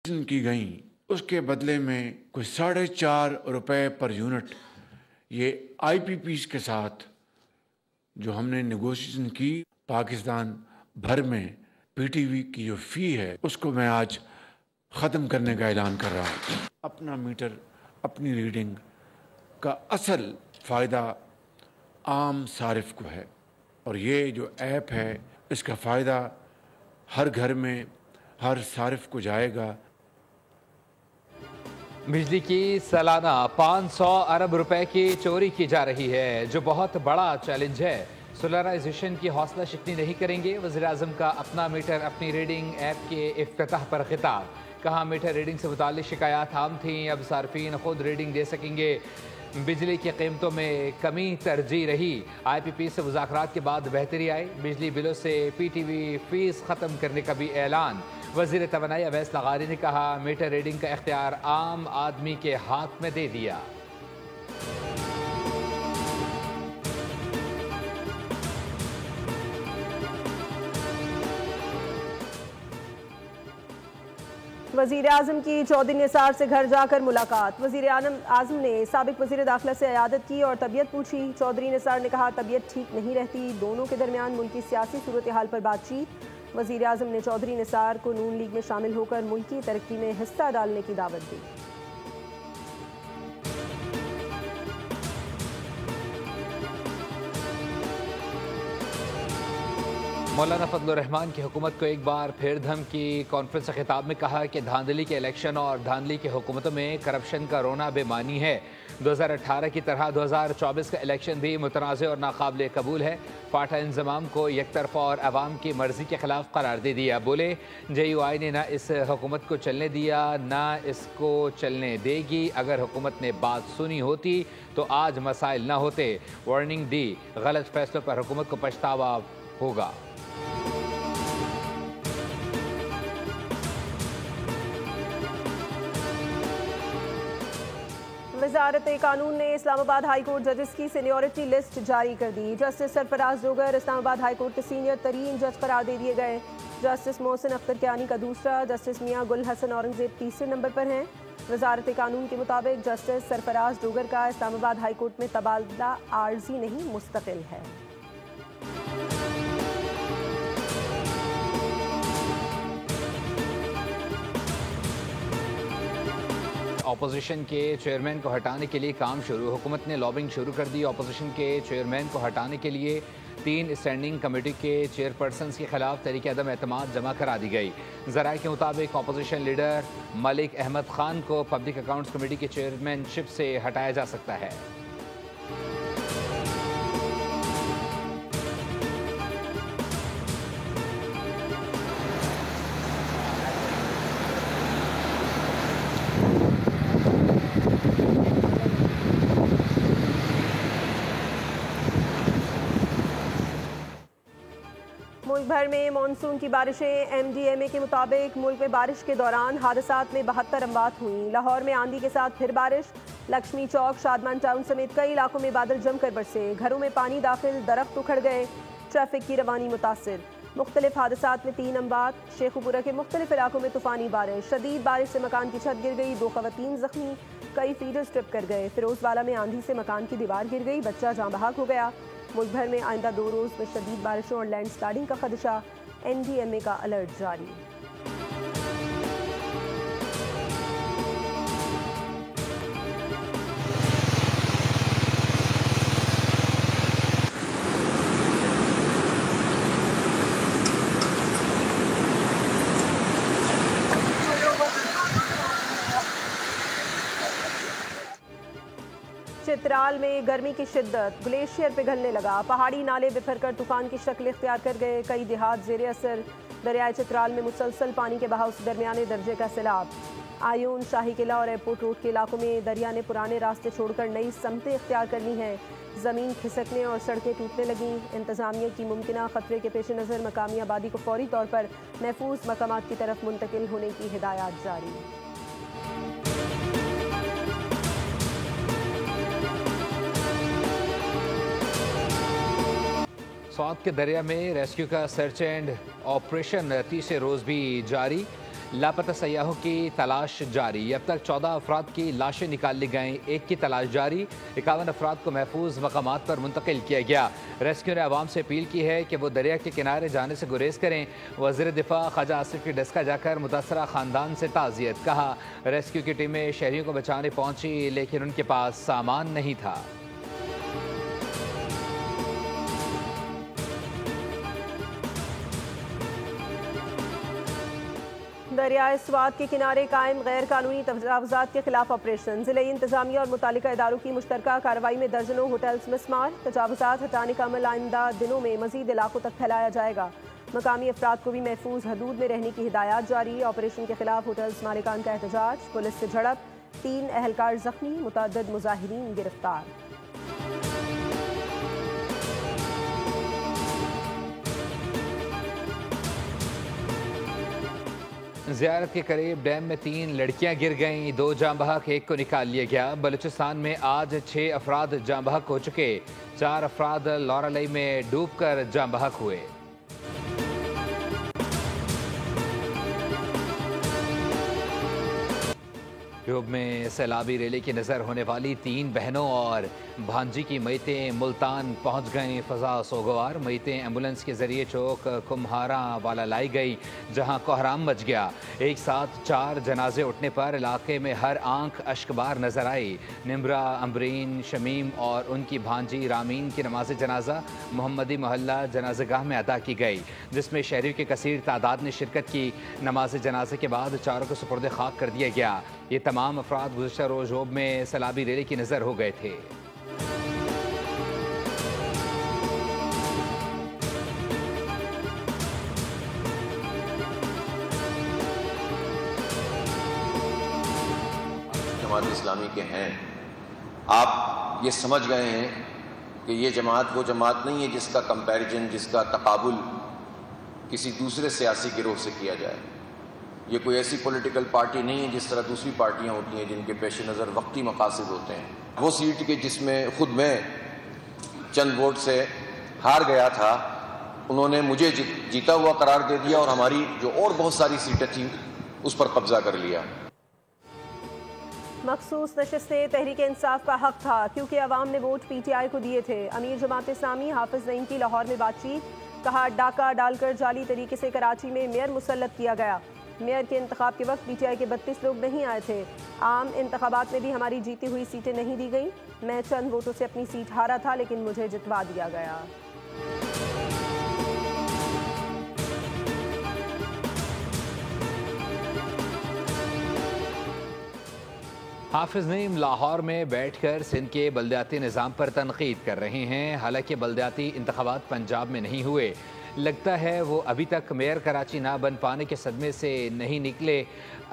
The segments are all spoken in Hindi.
की गई, उसके बदले में कोई 4.5 रुपए पर यूनिट ये IPPs के साथ जो हमने नेगोशिएशन की, पाकिस्तान भर में PTV की जो फ़ी है उसको मैं आज ख़त्म करने का ऐलान कर रहा हूँ। अपना मीटर अपनी रीडिंग का असल फ़ायदा आम सारिफ को है और ये जो ऐप है इसका फ़ायदा हर घर में हर सारिफ को जाएगा। बिजली की सालाना 500 अरब रुपए की चोरी की जा रही है, जो बहुत बड़ा चैलेंज है। सोलराइजेशन की हौसला शिकनी नहीं करेंगे। वज़ीर आज़म का अपना मीटर अपनी रीडिंग ऐप के इफ्तिताह पर खिताब। कहा, मीटर रीडिंग से मुताल्लिक शिकायत आम थीं, अब सार्फिन खुद रीडिंग दे सकेंगे। बिजली की कीमतों में कमी तरजीह रही। IPP से मुज़ाकरात के बाद बेहतरी आई। बिजली बिलों से PTV फीस ख़त्म करने का भी ऐलान। वज़ीर तवानाई अवैस लगारी ने कहा, मीटर रीडिंग का इख्तियार आम आदमी के हाथ में दे दिया। वज़ीर आज़म की चौधरी निसार से घर जाकर मुलाकात। वज़ीर आज़म ने साबिक वज़ीर दाखिला से इयादत की और तबीयत पूछी। चौधरी निसार ने कहा, तबीयत ठीक नहीं रहती। दोनों के दरमियान मुल्की सियासी सूरत हाल पर बातचीत। वज़ीर आज़म ने चौधरी निसार को नून लीग में शामिल होकर मुल्की तरक्की में हिस्सा डालने की दावत दी। मौलाना फजलुर रहमान की हुकूमत को एक बार फिर धमकी। कॉन्फ्रेंस से खिताब में कहा कि धांधली के इलेक्शन और धांधली की हुकूमतों में करप्शन का रोना बेमानी है। 2018 की तरह 2024 का इलेक्शन भी मुतनाज़ और नाकाबिल कबूल है। फाटा इंजमाम को एक तरफा और अवाम की मर्जी के खिलाफ करार दे दिया। बोले, JUI ने ना इस हुकूमत को चलने दिया ना इसको चलने देगी। अगर हुकूमत ने बात सुनी होती तो आज मसाइल ना होते। वार्निंग दी, गलत फैसलों पर हुकूमत को पछतावा होगा। वज़ारत कानून ने इस्लामाबाद हाई कोर्ट जजेस की सीनियरिटी लिस्ट जारी कर दी। Justice Sarfaraz Dogar Islamabad high court के सीनियर तरीन जज करार दे दिए गए। जस्टिस मोहसिन अख्तर कियानी का दूसरा, जस्टिस मियां गुल हसन औरंगजेब तीसरे नंबर पर हैं। वज़ारत कानून के मुताबिक जस्टिस सरफराज डोगर का इस्लामाबाद हाई कोर्ट में तबादला आर्जी नहीं मुस्तकिल है। ऑपोजिशन के चेयरमैन को हटाने के लिए काम शुरू। हुकूमत ने लॉबिंग शुरू कर दी। ऑपोजिशन के चेयरमैन को हटाने के लिए 3 स्टैंडिंग कमेटी के चेयरपर्सन्स के खिलाफ तहरीक अदम एतमाद जमा करा दी गई। ज़राए के मुताबिक ऑपोजिशन लीडर मलिक अहमद खान को पब्लिक अकाउंट्स कमेटी के चेयरमैनशिप से हटाया जा सकता है। मुल्क भर में मानसून की बारिशें। MDMA के मुताबिक मुल्क में बारिश के दौरान हादसात में 72 अमवात हुई। लाहौर में आंधी के साथ फिर बारिश। लक्ष्मी चौक, शादमान टाउन समेत कई इलाकों में बादल जमकर बरसे। घरों में पानी दाखिल, दरख्त उखड़ गए। ट्रैफिक की रवानी मुतासिर। मुख्तलिफ हादसात में 3 अमवात। शेखुपुरा के मुख्तलिफ इलाकों में तूफानी बारिश। शदीद बारिश से मकान की छत गिर गई, 2 खवातीन जख्मी, कई फीडर्स ट्रिप कर गए। फिरोजवाला में आंधी से मकान की दीवार गिर गई, बच्चा जाँ बहक हो गया। मुल्क भर में आइंदा 2 रोज़ में शदीद बारिशों और लैंड स्लाइडिंग का खदशा। NDMA का अलर्ट जारी। चित्राल में गर्मी की शिद्दत, ग्लेशियर पिघलने लगा। पहाड़ी नाले बिफर कर तूफान की शक्ल इख्तियार कर गए। कई देहात जेर असर। दरियाए चित्राल में मुसलसल पानी के बहाव से दरमियाने दर्जे का सैलाब। आयून, शाही किला और एयरपोर्ट रोड के इलाकों में दरिया ने पुराने रास्ते छोड़कर नई समतें इख्तियार कर ली हैं। ज़मीन खिसकने और सड़कें टूटने लगीं। इंतज़ामिया की मुमकिना खतरे के पेश नज़र मकामी आबादी को फौरी तौर पर महफूज मकामात की तरफ मुंतकिल होने की हिदायत जारी। सौद के दरिया में रेस्क्यू का सर्च एंड ऑपरेशन तीसरे रोज़ भी जारी। लापता सयाहों की तलाश जारी। अब तक 14 अफराद की लाशें निकाल ली गईं, एक की तलाश जारी। 51 अफराद को महफूज मकामात पर मुंतकिल किया गया। रेस्क्यू ने आवाम से अपील की है कि वो दरिया के किनारे जाने से गुरेज करें। वज़ीर दिफा ख्वाजा आसिफ की डस्का जाकर मुतासरा खानदान से ताज़ियत। कहा, रेस्क्यू की टीमें शहरियों को बचाने पहुंची लेकिन उनके पास सामान नहीं था। दरियाए स्वात के किनारे कायम गैर कानूनी तजावुज़ात के खिलाफ ऑपरेशन। ज़िले इंतजामिया और मुतालिका इदारों की मुश्तरका कार्रवाई में दर्जनों होटल्स मिसमार। तजावुज़ात हटाने का अमल आइंदा दिनों में मज़ीद इलाकों तक फैलाया जाएगा। मकामी अफराद को भी महफूज हदूद में रहने की हिदायत जारी। ऑपरेशन के खिलाफ होटल्स मालिकान का एहतजाज। पुलिस से झड़प, 3 अहलकार जख्मी, मुतअद्दिद मुजाहिरीन गिरफ्तार। ज़ियारत के करीब डैम में 3 लड़कियां गिर गईं, 2 जाँ बहक, 1 को निकाल लिया गया। बलूचिस्तान में आज 6 अफराद जाँ बहक हो चुके, 4 अफराद लॉरालई में डूबकर जाँ बहक हुए। ट्यूब में सैलाबी रेले की नज़र होने वाली 3 बहनों और भांजी की मैतें मुल्तान पहुंच गईं। फ़ज़ा सोगवार। मैतें एम्बुलेंस के ज़रिए चौक कुम्हारा वाला लाई गई, जहां कोहराम मच गया। एक साथ 4 जनाजे उठने पर इलाके में हर आंख अश्कबार नजर आई। निम्रा, अम्बरीन, शमीम और उनकी भांजी रामीन की नमाज जनाजा मोहम्मदी मोहल्ला जनाजगाह में अदा की गई, जिसमें शहरियों की कसीर तादाद ने शिरकत की। नमाज जनाजे के बाद चारों को सुपुर्द खाक कर दिया गया। ये तमाम अफराद गुज़श्ता रोज़ जोब में सैलाबी रेले की नज़र हो गए थे। जमात इस्लामी के हैं, आप ये समझ गए हैं कि ये जमात वो जमात नहीं है जिसका कंपैरिजन, जिसका तकाबुल किसी दूसरे सियासी गिरोह से किया जाए। ये कोई ऐसी पॉलिटिकल पार्टी नहीं है जिस तरह दूसरी पार्टियां होती हैं जिनके पेश नज़र वक्ती मकासद होते हैं। वो सीट के जिसमें खुद मैं चंद वोट से हार गया था, उन्होंने मुझे जीता हुआ करार दे दिया और हमारी जो और बहुत सारी सीटें थी उस पर कब्जा कर लिया। मखसूस नशिस्तें तहरीक इंसाफ का हक था क्योंकि अवाम ने वोट PTI को दिए थे। अमीर जमात इस्लामी हाफिज नईम की लाहौर में बातचीत। कहा, डाका डालकर जाली तरीके से कराची में मेयर मुसल्लत किया गया। मेयर के इंतखाब के वक्त PTI के 32 लोग नहीं आए थे। आम इंतखाबात में भी हमारी जीती हुई सीटें नहीं दी गई। मैं चंद वोटों से अपनी सीट हारा था लेकिन मुझे जितवा दिया गया। हाफिज नईम लाहौर में बैठकर सिंध के बल्दियाती निज़ाम पर तनकीद कर रहे हैं। हालांकि बल्दियाती इंतखाबात पंजाब में नहीं हुए, लगता है वो अभी तक मेयर कराची ना बन पाने के सदमे से नहीं निकले।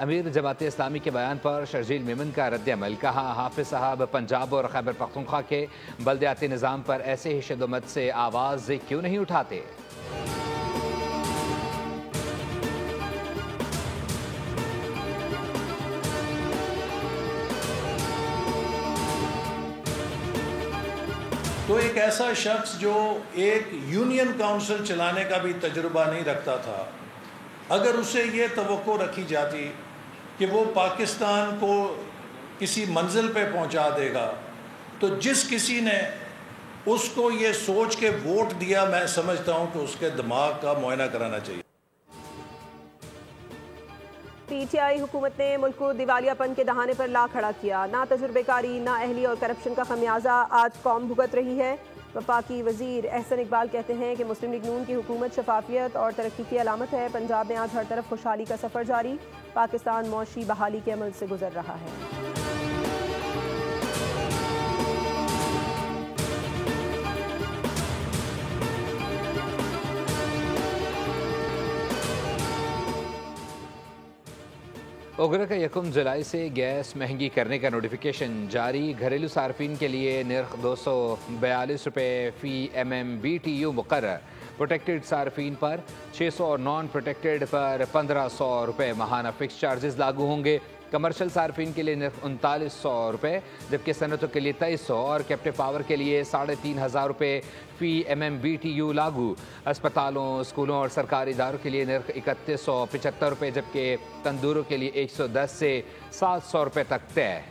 अमीर जमात इस्लामी के बयान पर शर्जील मेमन का रद्द-ए-अमल। कहा, हाफिज साहब पंजाब और खैबर पख्तूनख्वा के बल्दियाती निज़ाम पर ऐसे ही शिद्दत से आवाज़ क्यों नहीं उठाते। तो एक ऐसा शख्स जो एक यूनियन काउंसिल चलाने का भी तजुर्बा नहीं रखता था, अगर उसे ये तवक्को रखी जाती कि वो पाकिस्तान को किसी मंजिल पे पहुंचा देगा, तो जिस किसी ने उसको ये सोच के वोट दिया, मैं समझता हूं कि उसके दिमाग का मुआयना कराना चाहिए। PTI हुकूमत ने मुल्क को दिवालियापन के दहाने पर ला खड़ा किया। ना तजुर्बेकारी, ना अहली और करप्शन का खमियाजा आज कौम भुगत रही है। वफाकी वजीर एहसन इकबाल कहते हैं कि मुस्लिम लीग नून की हुकूमत शफाफियत और तरक्की की अलामत है। पंजाब में आज हर तरफ खुशहाली का सफ़र जारी। पाकिस्तान मौशी बहाली के अमल से गुजर रहा है। उग्र का 1 जुलाई से गैस महंगी करने का नोटिफिकेशन जारी। घरेलू सार्फिन के लिए निर्ख 242 रुपये फ़ी MMBTU मुकर्रर। प्रोटेक्टेड सार्फिन पर 600 और नॉन प्रोटेक्टेड पर 1500 रुपये माहाना फिक्स चार्जेस लागू होंगे। कमर्शियल सार्फिन के लिए निर्फ 3900 रुपये, जबकि सनतों के लिए 2300 और कैप्टिव पावर के लिए 3500 रुपये फी MMBTU लागू। अस्पतालों, स्कूलों और सरकारी इदारों के लिए निर्फ 3175 रुपये, जबकि तंदूरों के लिए 110 से 700 रुपये तक तय।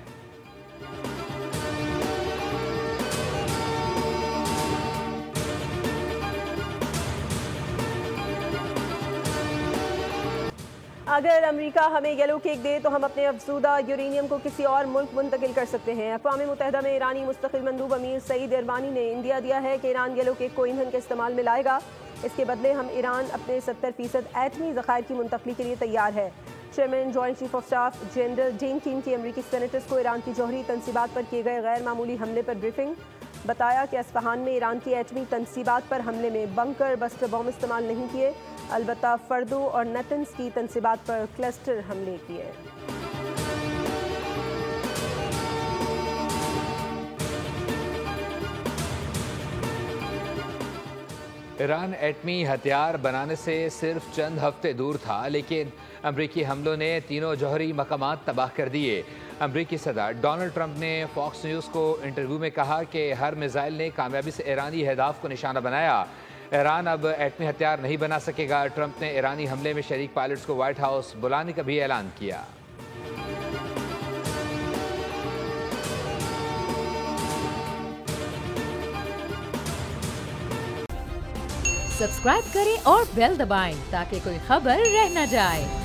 अगर अमेरिका हमें येलो केक दे तो हम अपने अफजूदा यूरेनियम को किसी और मुल्क मुंतकिल कर सकते हैं। अक़वाम मुत्तहिदा में ईरानी मुस्तकिल मंदूब अमीर सईद इरवानी ने इंदिया दिया है कि ईरान येलो केक को ईंधन के इस्तेमाल में लाएगा। इसके बदले हम ईरान अपने 70% एटमी ज़खायर की मुंतकली के लिए तैयार है। Chairman joint chief of staff general Dan Caine की अमरीकी सेनेटर्स को ईरान की जौहरी तनसीबात पर किए गए गैर मामूली हमले पर ब्रीफिंग। बताया कि अस्फहान में ईरान की एटमी तनसीबात पर हमले में बंकर बस्टर बम इस्तेमाल नहीं किए, अलबत्ता फर्दो और नेतन्स की तनसीबात पर क्लस्टर हमले किए। ईरान एटमी हथियार बनाने से सिर्फ चंद हफ्ते दूर था, लेकिन अमरीकी हमलों ने तीनों जौहरी मकामात तबाह कर दिए। अमरीकी सदर डोनाल्ड ट्रंप ने फॉक्स न्यूज़ को इंटरव्यू में कहा कि हर मिसाइल ने कामयाबी से ईरानी अहदाफ को निशाना बनाया। ईरान अब एटमी हथियार नहीं बना सकेगा। ट्रंप ने ईरानी हमले में शरीक पायलट्स को व्हाइट हाउस बुलाने का भी ऐलान किया। सब्सक्राइब करें और बेल दबाएं ताकि कोई खबर रह न जाए।